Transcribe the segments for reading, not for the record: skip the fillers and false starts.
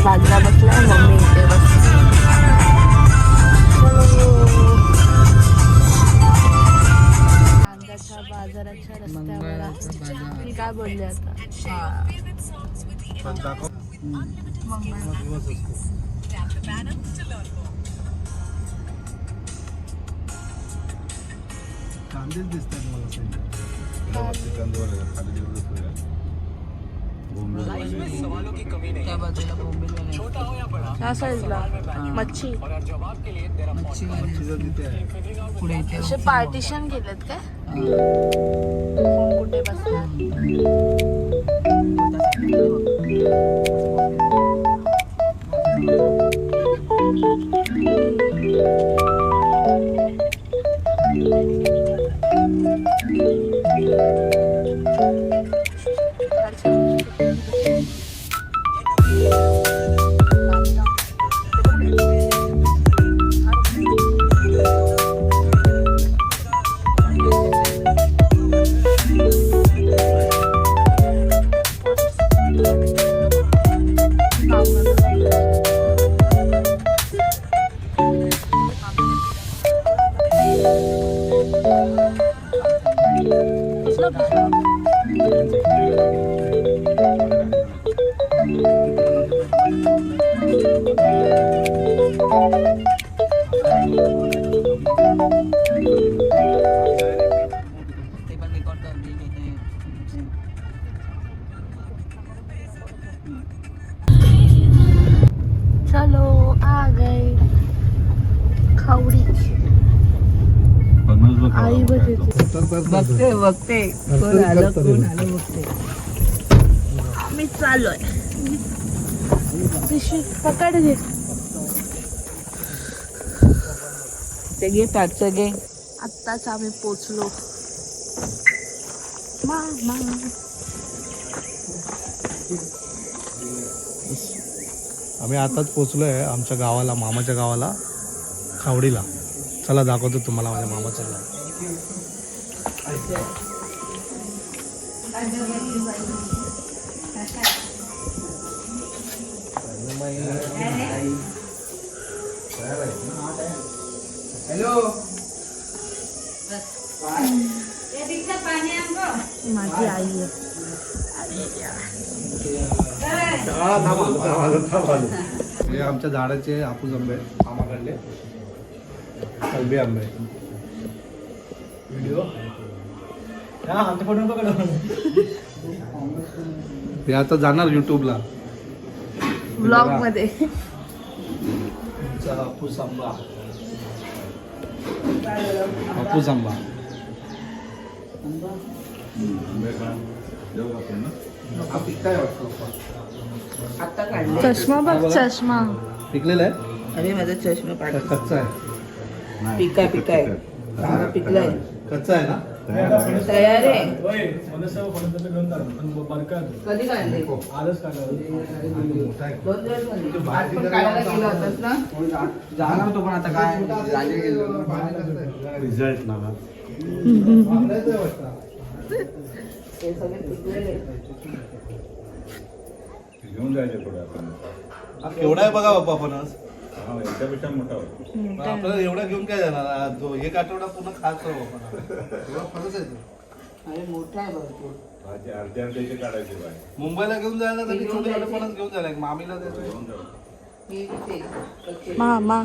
बाजूला बसलाय, मम्मी इथे बसली. कांद्याच्या बाजाराच्या रस्त्यावर मी काय बोलले आता. कांदेच दिसतात मला त्या साईडला मच्छी असे पार्टिशन केलेत काय, कुठे बसणार. चलो आ गए खावडी. आई बघते बघते कोण आलं बघते. आम्ही चाललोय. पिशवी पकड घे. ते घे पाचचं घे. आत्ताच आम्ही पोचलो. मामा आम्ही आताच पोचलोय आमच्या गावाला, मामाच्या गावाला, खावडीला. चला दाखवतो तुम्हाला माझ्या मामाचं गाव. माझी आई आहे. हे आमच्या झाडाचे हापूस आंबे, मामाकडले कलबी आंबे. व्हिडिओ हे आता जाणार युट्यूबला ब्लॉग मध्ये. हापूस आंबा, हापूस आंबा. चष्मा बघ, चष्मा पिकलेला आहे. अरे माझा चष्मा कच्चा आहे. पिकाय पिकलाय. कच्चा आहे ना. तयार आहे. कधी काढले? जाणार होतो पण आता काय रिझल्ट ना घेऊन जायचे थोडं आपण. केवढा आहे बघा बाप्पा फणस. याच्यापेक्षा मोठा होता. आपल्याला एवढा घेऊन काय जाणार. तो एक आठवडा पूर्ण खायचं बाप्पा. एवढा फणस आहे तो. अरे मोठा आहे भरपूर. अर्ध्या अर्ध्याचे काढायचे बाय. मुंबईला घेऊन जायला तरी छोटे छोटे फणस घेऊन जायला. मामीला देतो. घेऊन जाऊ. मामा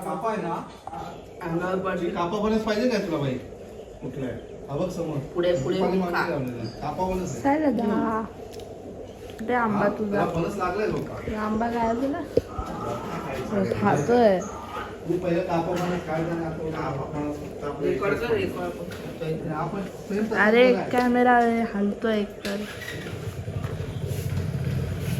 कापा आहे ना. अंगावर पडली. कापा फणस पाहिजे काय तुला बाई. कुठलं आहे? हा बघ समोर. पुढे पुढे कापा फणस आहे. काय दादा ते आंबा तुझा. फणस लागलाय लोक. आंबा काय तुला खातोय. मी पहिले कापा फणस काय अरे कॅमेरा हलतोय एक तर.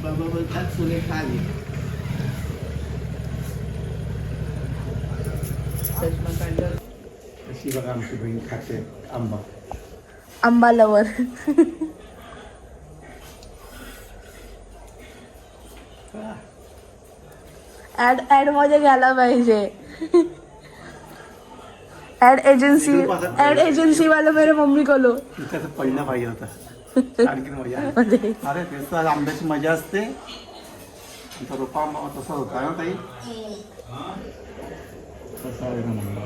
बाबा बोलतात फुले खाली. चष्मा काढल्यावर अशी बघा आमची बहीण खाते आंबा. आंबा लवर. ऍड मध्ये घ्यायला पाहिजे. एड एजेंसी वाला मेरे मम्मी को लो. त्याचं पडलं पाहिजे होतं आणखी मजा. अरे तेच तर आंब्याची मजा असते. रोपा तसा होता ना ताई. तसा आहे ना म्हणलं.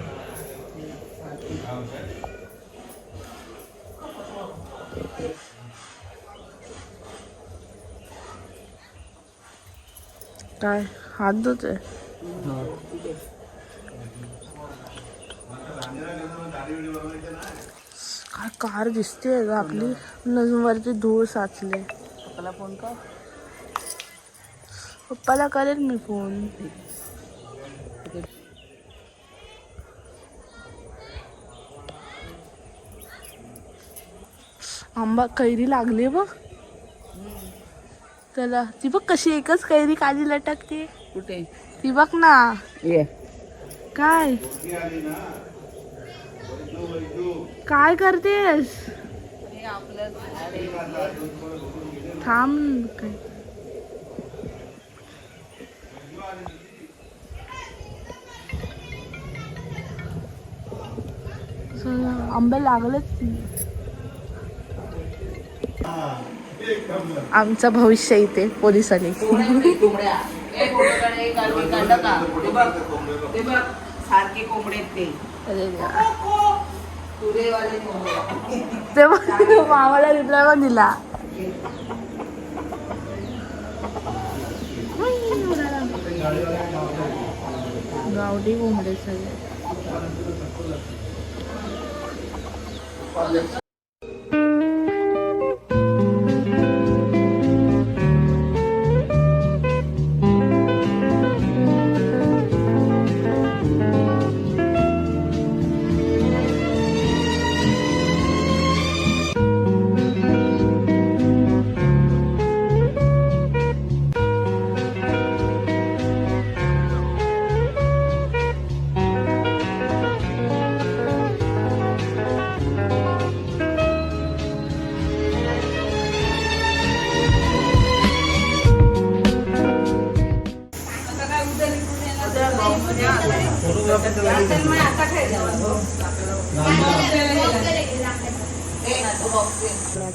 काय हात धुतोय. काय कार दिसते का आपली. वरती धूळ साचले. पप्पाला फोन कर. पप्पाला करेल मी फोन. आंबा कैरी लागली बघ त्याला. ती बघ कशी एकच कैरी काली लटकते. कुठे ती बघ ना. ये काय काय करतेस. थांब काय. आंबे लागलेच. आमचं भविष्य इथे पोलिसांनी. सारखे कोंबडे ते तेव्हा मामाला रिप्लाय पण दिला. गावठी कोंबडे सगळे.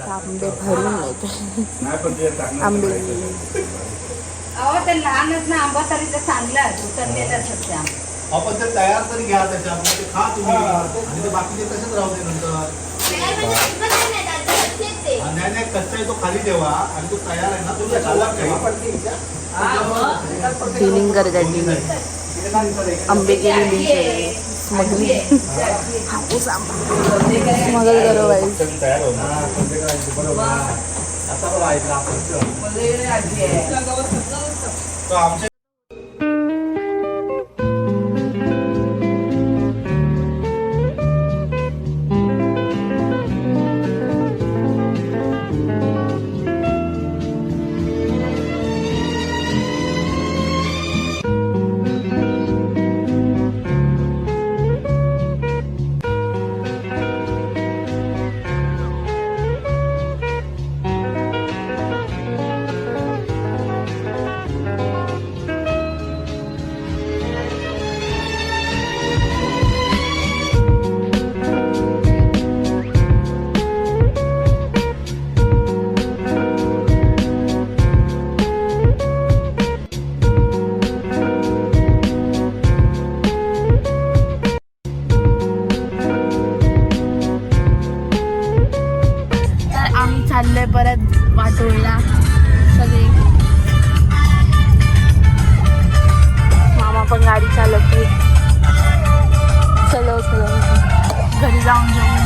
आंबे भरून आंबे लहानच ना आंबा तरी तर चांगला उतरलेला सध्या. आपण ते तयार तरी घ्या त्याच्यामध्ये ते खा तुम्ही आणि ते बाकीचे तसेच राहू दे नंतर. नाही नाही कच्चा आहे तो खाली ठेवा आणि तो तयार आहे ना तो खाला डीलिंग कर आंबे केली स्मगलिंग. हापूस आंबा स्मगल करो भाई. तयार होणार आमच्या चाललंय परत वाटोळला सगळे. मामा पण गाडी चालवते. चलो चलो घरी जाऊन जेवण